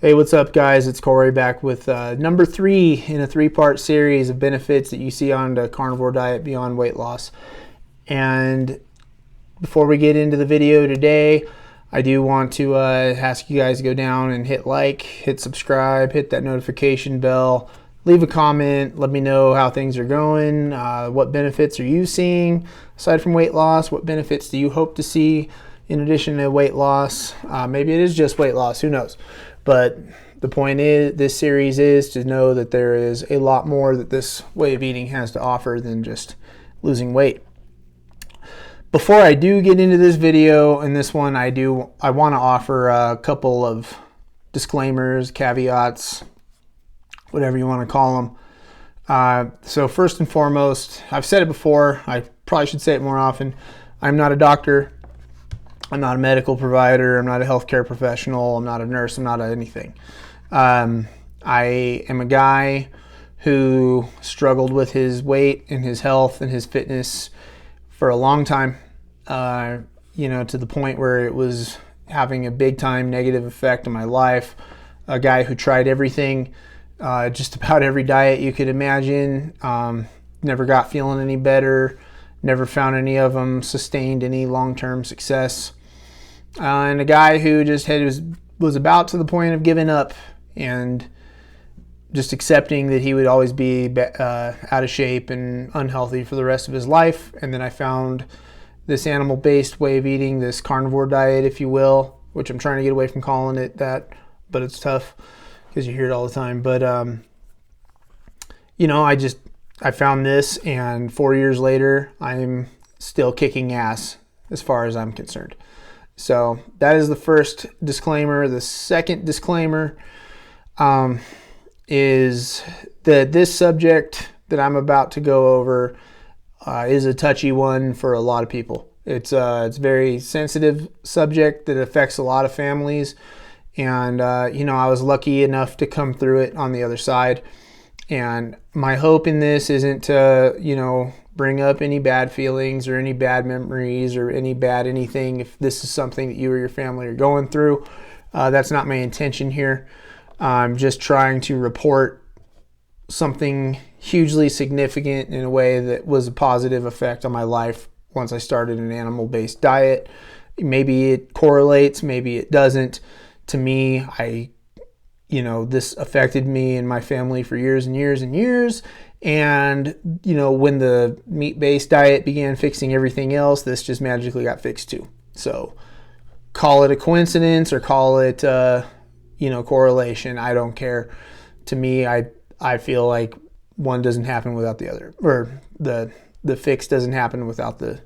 Hey, what's up, guys? It's Corey back with number 3 in a 3-part series of benefits that you see on the carnivore diet beyond weight loss. And before we get into the video today, I do want to ask you guys to go down and hit like, hit subscribe, hit that notification bell, leave a comment, let me know how things are going, what benefits are you seeing aside from weight loss, what benefits do you hope to see in addition to weight loss. Maybe it is just weight loss, who knows. But the point is, this series is to know that there is a lot more that this way of eating has to offer than just losing weight. Before I do get into this video and this one, I want to offer a couple of disclaimers, caveats, whatever you want to call them. So first and foremost, I've said it before, I probably should say it more often, I'm not a doctor. I'm not a medical provider. I'm not a healthcare professional. I'm not a nurse. I'm not anything. I am a guy who struggled with his weight and his health and his fitness for a long time, to the point where it was having a big time negative effect on my life. A guy who tried everything, just about every diet you could imagine, never got feeling any better, never found any of them sustained any long-term success. And a guy who just was about to the point of giving up and just accepting that he would always be out of shape and unhealthy for the rest of his life. And then I found this animal-based way of eating, this carnivore diet, if you will, which I'm trying to get away from calling it that, but it's tough because you hear it all the time. But, I found this, and 4 years later, I'm still kicking ass as far as I'm concerned. So that is the first disclaimer. The second disclaimer is that this subject that I'm about to go over is a touchy one for a lot of people. It's a very sensitive subject that affects a lot of families. And, I was lucky enough to come through it on the other side. And my hope in this isn't to, bring up any bad feelings or any bad memories or any bad anything. If this is something that you or your family are going through, that's not my intention here. I'm just trying to report something hugely significant in a way that was a positive effect on my life once I started an animal-based diet. Maybe it correlates, maybe it doesn't. To me, this affected me and my family for years and years and years. And, when the meat-based diet began fixing everything else, this just magically got fixed too. So call it a coincidence or call it, correlation. I don't care. To me, I feel like one doesn't happen without the other, or the fix doesn't happen without the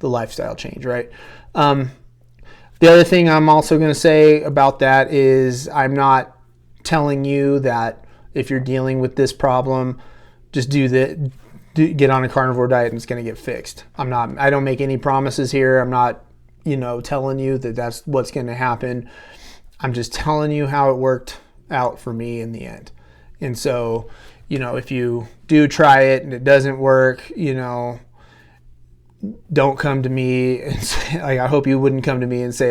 lifestyle change, right? The other thing I'm also going to say about that is I'm not telling you that if you're dealing with this problem, just get on a carnivore diet and it's going to get fixed. I don't make any promises here. I'm not, telling you that that's what's going to happen. I'm just telling you how it worked out for me in the end. And so, if you do try it and it doesn't work, don't come to me and say, I hope you wouldn't come to me and say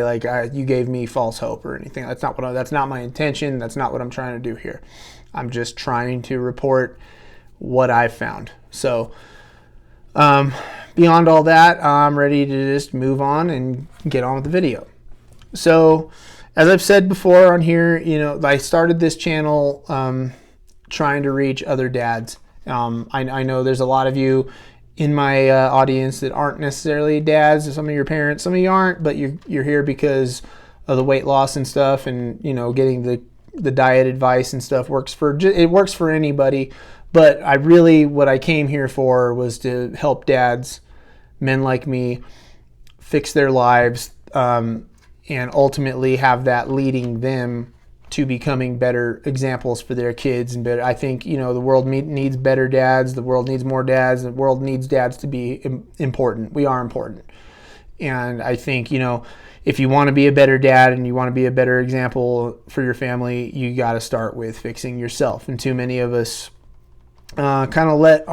you gave me false hope or anything. That's not my intention. That's not what I'm trying to do here. I'm just trying to report what I've found. So beyond all that, I'm ready to just move on and get on with the video. So as I've said before on here, I started this channel trying to reach other dads. I know there's a lot of you in my audience that aren't necessarily dads. Some of your parents, some of you aren't, but you're here because of the weight loss and stuff, and getting the diet advice and stuff works for anybody. But what I came here for was to help dads, men like me, fix their lives, and ultimately have that leading them to becoming better examples for their kids. And better, I think, the world needs better dads. The world needs more dads. The world needs dads to be important. We are important. And I think, if you want to be a better dad and you want to be a better example for your family, you got to start with fixing yourself. And too many of us kind of let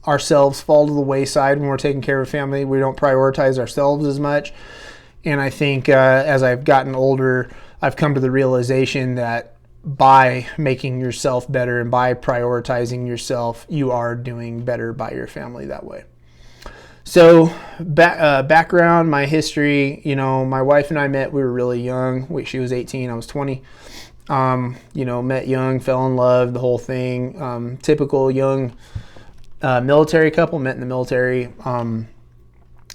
ourselves fall to the wayside when we're taking care of family. We don't prioritize ourselves as much. And I think as I've gotten older, I've come to the realization that by making yourself better and by prioritizing yourself, you are doing better by your family that way. So background, my history, my wife and I met, we were really young. She was 18, I was 20. Met young, fell in love, the whole thing. Typical young military couple, met in the military. And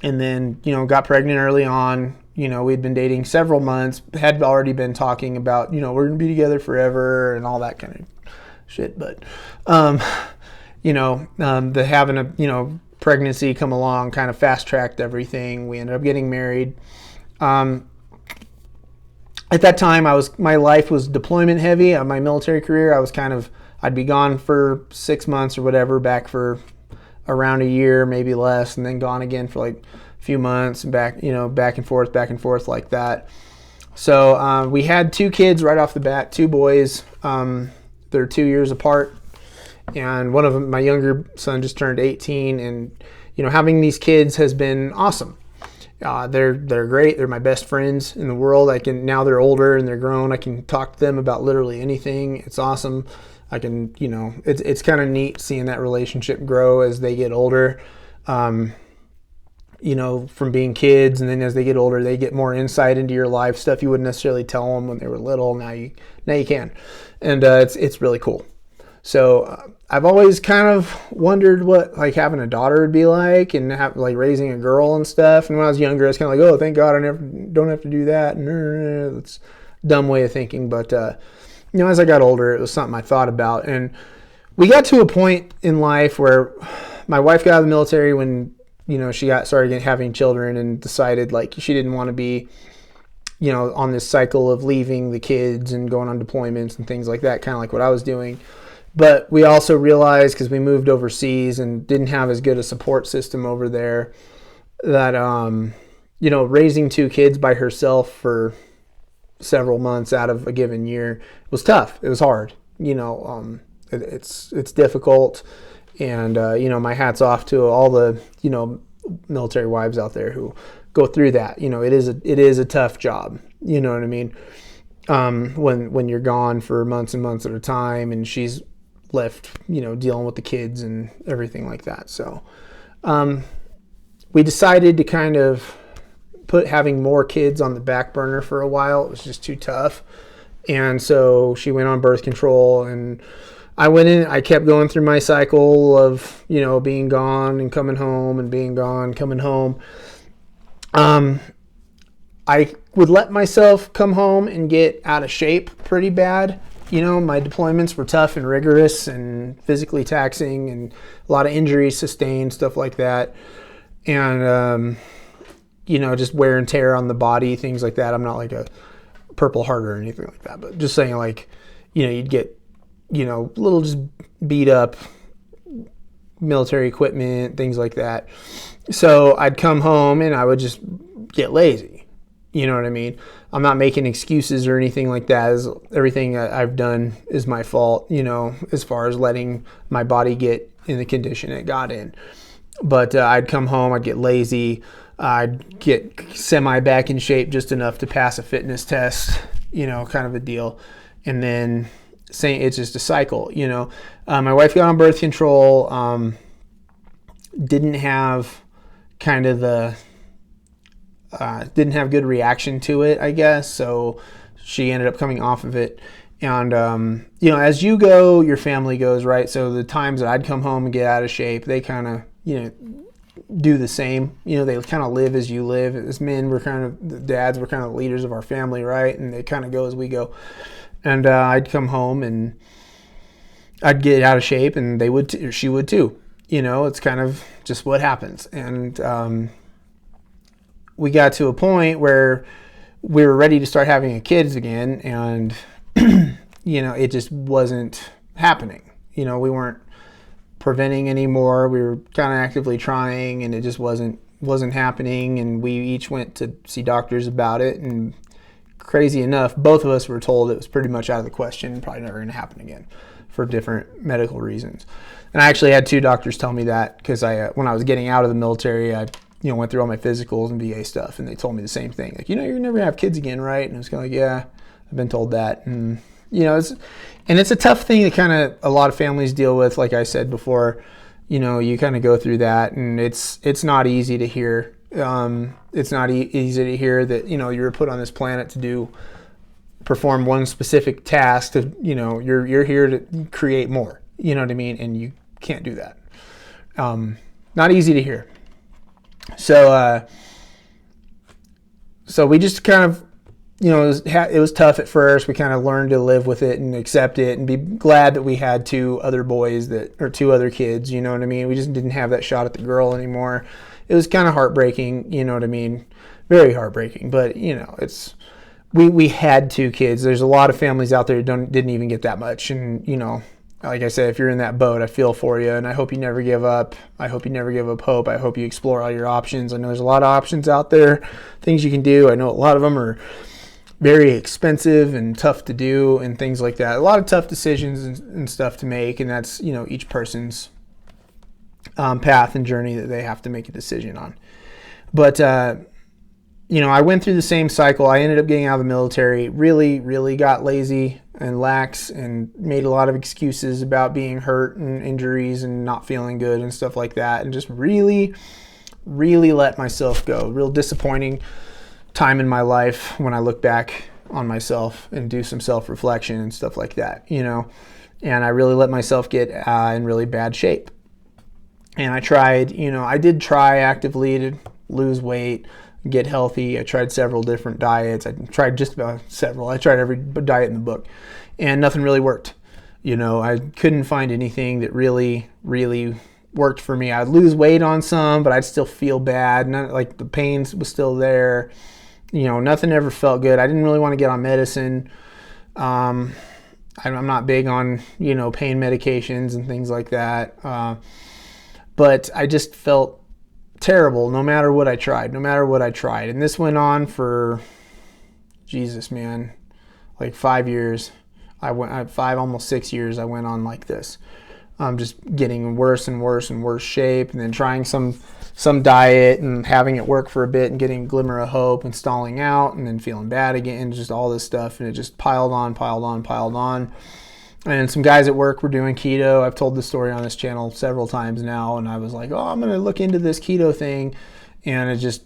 then, got pregnant early on. We'd been dating several months, had already been talking about, we're going to be together forever and all that kind of shit. But, the having a, pregnancy come along kind of fast-tracked everything. We ended up getting married. At that time, my life was deployment heavy. My military career, I'd be gone for 6 months or whatever, back for around a year, maybe less, and then gone again for like a few months and back and forth like that. So we had 2 kids right off the bat, 2 boys. They're 2 years apart. And one of them, my younger son, just turned 18, and having these kids has been awesome. They're great. They're my best friends in the world. Now they're older and they're grown. I can talk to them about literally anything. It's awesome. I can, it's kind of neat seeing that relationship grow as they get older. From being kids, and then as they get older, they get more insight into your life, stuff you wouldn't necessarily tell them when they were little. Now you can, and it's really cool. So I've always kind of wondered what having a daughter would be like, and raising a girl and stuff. And when I was younger, I was kind of like, oh, thank God I don't have to do that. That's a dumb way of thinking. But as I got older, it was something I thought about. And we got to a point in life where my wife got out of the military when she started having children, and decided she didn't want to be on this cycle of leaving the kids and going on deployments and things like that, kind of like what I was doing. But we also realized, because we moved overseas and didn't have as good a support system over there, that, raising 2 kids by herself for several months out of a given year was tough. It was hard. It's difficult. And, my hat's off to all the, military wives out there who go through that. It is a tough job. You know what I mean? When you're gone for months and months at a time, and she's left, dealing with the kids and everything like that. So we decided to kind of put having more kids on the back burner for a while. It was just too tough. And so she went on birth control, and I kept going through my cycle of, being gone and coming home, and being gone, coming home. I would let myself come home and get out of shape pretty bad. My deployments were tough and rigorous and physically taxing, and a lot of injuries sustained, stuff like that. And, just wear and tear on the body, things like that. I'm not like a Purple Heart or anything like that, but just saying, you'd get, little just beat up military equipment, things like that. So I'd come home and I would just get lazy. You know what I mean? I'm not making excuses or anything like that. Everything I've done is my fault, as far as letting my body get in the condition it got in. But I'd come home, I'd get lazy, I'd get semi back in shape just enough to pass a fitness test, kind of a deal. And then saying it's just a cycle, My wife got on birth control, didn't have kind of didn't have good reaction to it, I guess. So she ended up coming off of it. And, as you go, your family goes, right? So the times that I'd come home and get out of shape, they kind of, do the same. They kind of live as you live. As men, the dads were kind of the leaders of our family, right? And they kind of go as we go. And I'd come home and I'd get out of shape, and they would, or she would too. It's kind of just what happens. And we got to a point where we were ready to start having kids again, and it just wasn't happening. We weren't preventing anymore. We were kind of actively trying, and it just wasn't happening. And we each went to see doctors about it, and crazy enough, both of us were told it was pretty much out of the question and probably never going to happen again for different medical reasons. And I actually had 2 doctors tell me that, because when I was getting out of the military, I went through all my physicals and VA stuff, and they told me the same thing. You're never have kids again, right? And I was kind of like, yeah. I've been told that. And, it's a tough thing that kind of a lot of families deal with. Like I said before, you kind of go through that, and it's not easy to hear. It's not easy to hear that, you were put on this planet to perform one specific task to, you're here to create more, you know what I mean? And you can't do that. Not easy to hear. So we just kind of, it was tough at first. We kind of learned to live with it and accept it and be glad that we had two other kids, you know what I mean? We just didn't have that shot at the girl anymore. It was kind of heartbreaking, you know what I mean? Very heartbreaking, but we had two kids. There's a lot of families out there who didn't even get that much. And, like I said, if you're in that boat, I feel for you, and I hope you never give up. I hope you never give up hope. I hope you explore all your options. I know there's a lot of options out there, things you can do. I know a lot of them are very expensive and tough to do and things like that. A lot of tough decisions and stuff to make, and that's, each person's path and journey that they have to make a decision on. But, I went through the same cycle. I ended up getting out of the military, really, really got lazy and lax and made a lot of excuses about being hurt and injuries and not feeling good and stuff like that, and just really, really let myself go. Real disappointing time in my life when I look back on myself and do some self-reflection and stuff like that, and I really let myself get in really bad shape. And I tried, I did try actively to lose weight, get healthy. I tried several different diets. I tried just about several. I tried every diet in the book, and nothing really worked. I couldn't find anything that really, really worked for me. I'd lose weight on some, but I'd still feel bad. Like the pain was still there. Nothing ever felt good. I didn't really want to get on medicine. I'm not big on, pain medications and things like that. But I just felt terrible no matter what I tried. And this went on for, Jesus, man, like 5 years. I went 5, almost 6 years I went on like this. Just getting worse and worse and worse shape, and then trying some diet and having it work for a bit and getting a glimmer of hope and stalling out and then feeling bad again, and just all this stuff. And it just piled on. And some guys at work were doing keto. I've told this story on this channel several times now, and I was like, I'm going to look into this keto thing. And it just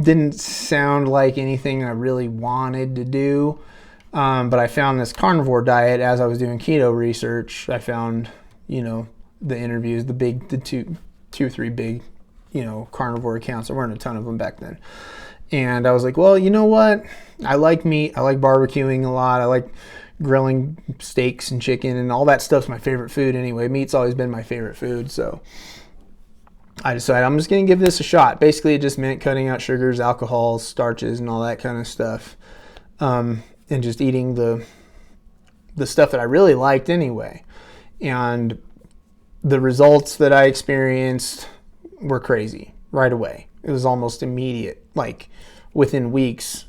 didn't sound like anything I really wanted to do. But I found this carnivore diet as I was doing keto research. I found, the interviews, the three big, carnivore accounts. There weren't a ton of them back then. And I was like, well, you know what? I like meat. I like barbecuing a lot. I like grilling steaks and chicken, and all that stuff's my favorite food anyway. Meat's always been my favorite food. So I decided I'm just going to give this a shot. Basically, it just meant cutting out sugars, alcohols, starches, and all that kind of stuff. And just eating the stuff that I really liked anyway. And the results that I experienced were crazy right away. It was almost immediate, like within weeks.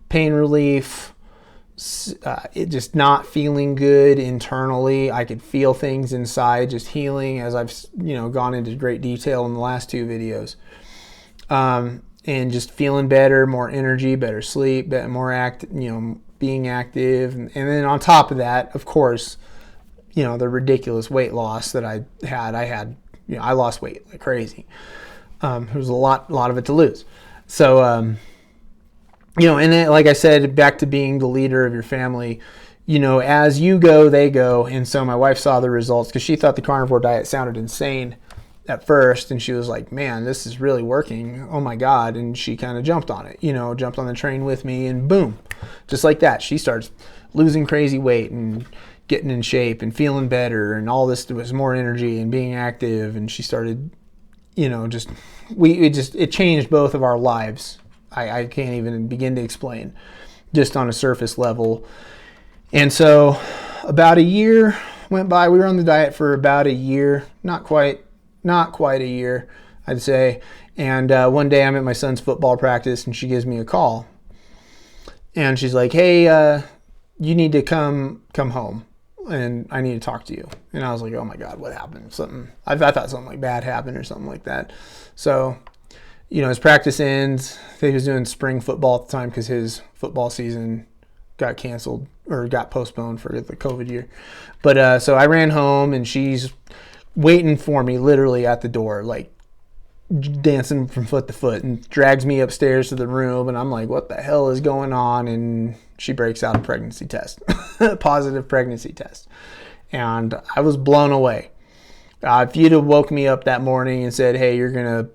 Pain relief, it just not feeling good internally. I could feel things inside just healing, as I've gone into great detail in the last 2 videos. And just feeling better, more energy, better sleep, more being active, and then on top of that, of course, the ridiculous weight loss that I had. I lost weight like crazy. There was a lot of it to lose. So and then, like I said, back to being the leader of your family, as you go, they go. And so my wife saw the results because she thought the carnivore diet sounded insane at first. And she was like, man, this is really working. Oh my God. And she kind of jumped on it, jumped on the train with me, and boom, just like that, she starts losing crazy weight and getting in shape and feeling better. And all this was more energy and being active. And she started, it changed both of our lives. I can't even begin to explain, just on a surface level. And so about a year went by. We were on the diet for about a year, not quite a year, I'd say. And one day I'm at my son's football practice, and she gives me a call. And she's like, hey, you need to come home, and I need to talk to you. And I was like, oh my God, what happened? I thought something like bad happened or something like that. So his practice ends. I think he was doing spring football at the time because his football season got canceled or got postponed for the COVID year. But so I ran home, and she's waiting for me literally at the door, like dancing from foot to foot, and drags me upstairs to the room, and I'm like, what the hell is going on? And she breaks out a pregnancy test, a positive pregnancy test. And I was blown away. If you'd have woke me up that morning and said, hey, you're going to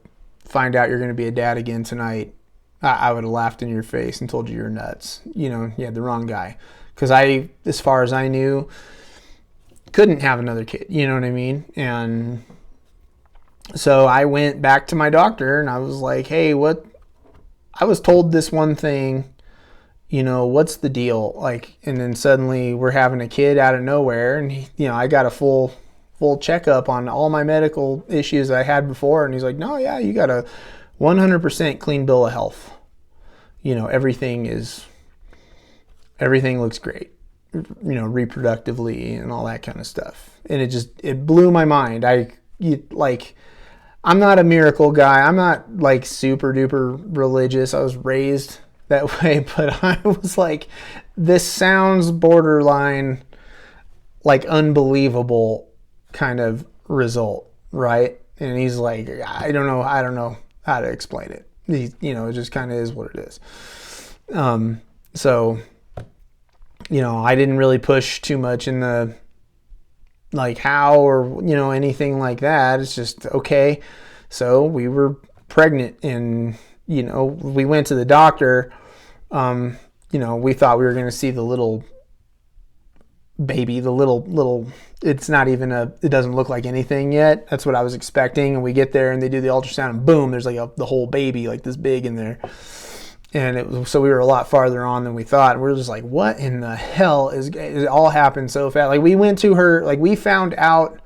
find out you're going to be a dad again tonight, I would have laughed in your face and told you you're nuts. You had the wrong guy. Because I, as far as I knew, couldn't have another kid. You know what I mean? And so I went back to my doctor, and I was like, hey, I was told this one thing, what's the deal? Like, and then suddenly we're having a kid out of nowhere, and I got a full checkup on all my medical issues I had before, and he's like, no, yeah, you got a 100% clean bill of health. Everything looks great, reproductively and all that kind of stuff. And it blew my mind. I'm not a miracle guy. I'm not like super duper religious. I was raised that way, but I was like, this sounds borderline like unbelievable kind of result, right? And he's like, I don't know how to explain it. It just kind of is what it is. So I didn't really push too much in the like how or anything like that. It's just okay. So we were pregnant, and we went to the doctor. We thought we were going to see the little baby, the little it's not even it doesn't look like anything yet. That's what I was expecting. And we get there, and they do the ultrasound, and boom, there's like the whole baby like this big in there. And so we were a lot farther on than we thought. And we were just like, what in the hell it all happened so fast. Like we went to her, like we found out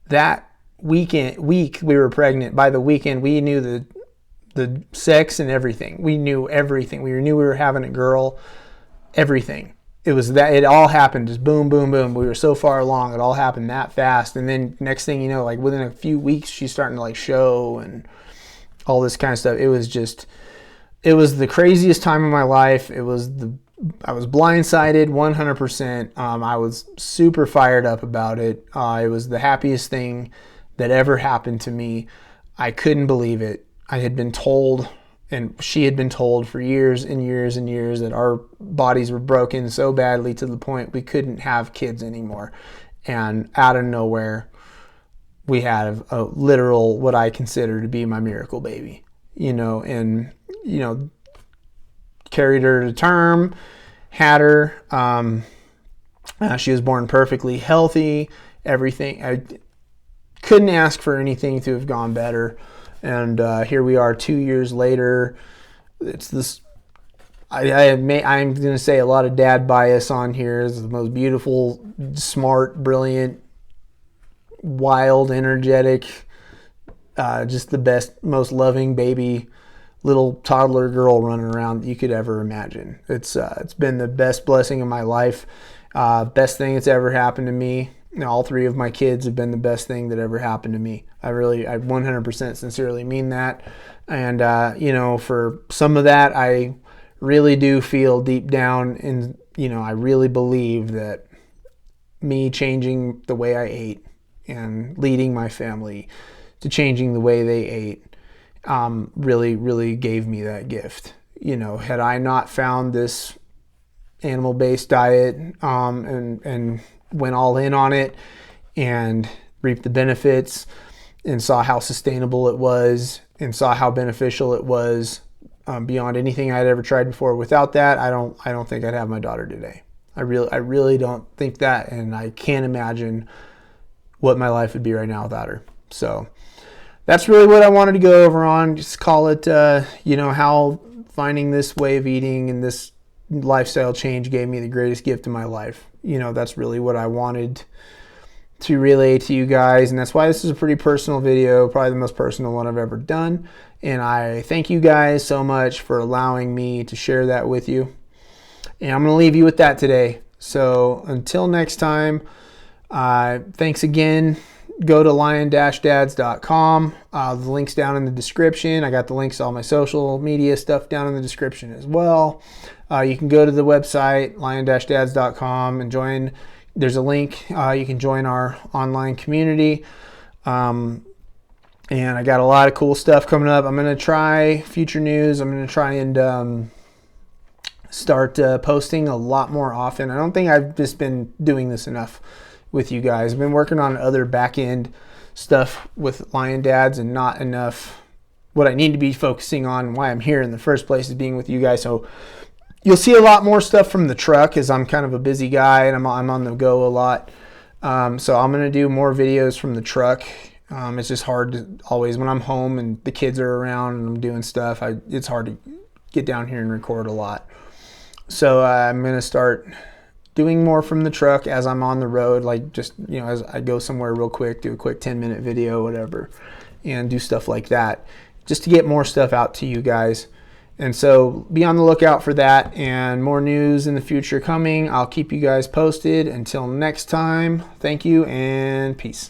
that week we were pregnant. By the weekend, we knew the sex and everything. We knew everything. We knew we were having a girl, everything. It all happened just boom, boom, boom. We were so far along. It all happened that fast. And then next thing you know, like within a few weeks, she's starting to like show and all this kind of stuff. It was the craziest time of my life. I was blindsided 100%. I was super fired up about it. It was the happiest thing that ever happened to me. I couldn't believe it. I had been told, and she had been told for years and years and years, that our bodies were broken so badly to the point we couldn't have kids anymore. And out of nowhere, we had a literal, what I consider to be my miracle baby, and carried her to term, had her. She was born perfectly healthy, everything. I couldn't ask for anything to have gone better. And here we are 2 years later. It's this, I'm going to say a lot of dad bias on here. It's the most beautiful, smart, brilliant, wild, energetic, just the best, most loving baby, little toddler girl running around that you could ever imagine. It's been the best blessing of my life, best thing that's ever happened to me. All three of my kids have been the best thing that ever happened to me. I 100% sincerely mean that. And for some of that, I really do feel deep down, and I really believe that me changing the way I ate and leading my family to changing the way they ate really, really gave me that gift. Had I not found this animal-based diet and went all in on it and reaped the benefits and saw how sustainable it was and saw how beneficial it was beyond anything I'd ever tried before. Without that, I don't think I'd have my daughter today. I really don't think that, and I can't imagine what my life would be right now without her. So that's really what I wanted to go over on. Just call it, how finding this way of eating and this lifestyle change gave me the greatest gift in my life. That's really what I wanted to relay to you guys, and that's why this is a pretty personal video, probably the most personal one I've ever done. And I thank you guys so much for allowing me to share that with you. And I'm going to leave you with that today. So until next time, thanks again. Go to lion-dads.com. The link's down in the description. I got the links to all my social media stuff down in the description as well. You can go to the website, lion-dads.com, and join. There's a link. You can join our online community. And I got a lot of cool stuff coming up. I'm going to try future news. I'm going to try and start posting a lot more often. I don't think I've just been doing this enough with you guys. I've been working on other back end stuff with Lion Dads and not enough what I need to be focusing on. Why I'm here in the first place is being with you guys. So you'll see a lot more stuff from the truck, as I'm kind of a busy guy and I'm on the go a lot. So I'm going to do more videos from the truck. It's just hard to always, when I'm home and the kids are around and I'm doing stuff, it's hard to get down here and record a lot. So I'm going to start doing more from the truck as I'm on the road, like just, as I go somewhere real quick, do a quick 10-minute video, whatever, and do stuff like that, just to get more stuff out to you guys. And so be on the lookout for that, and more news in the future coming. I'll keep you guys posted. Until next time, thank you and peace.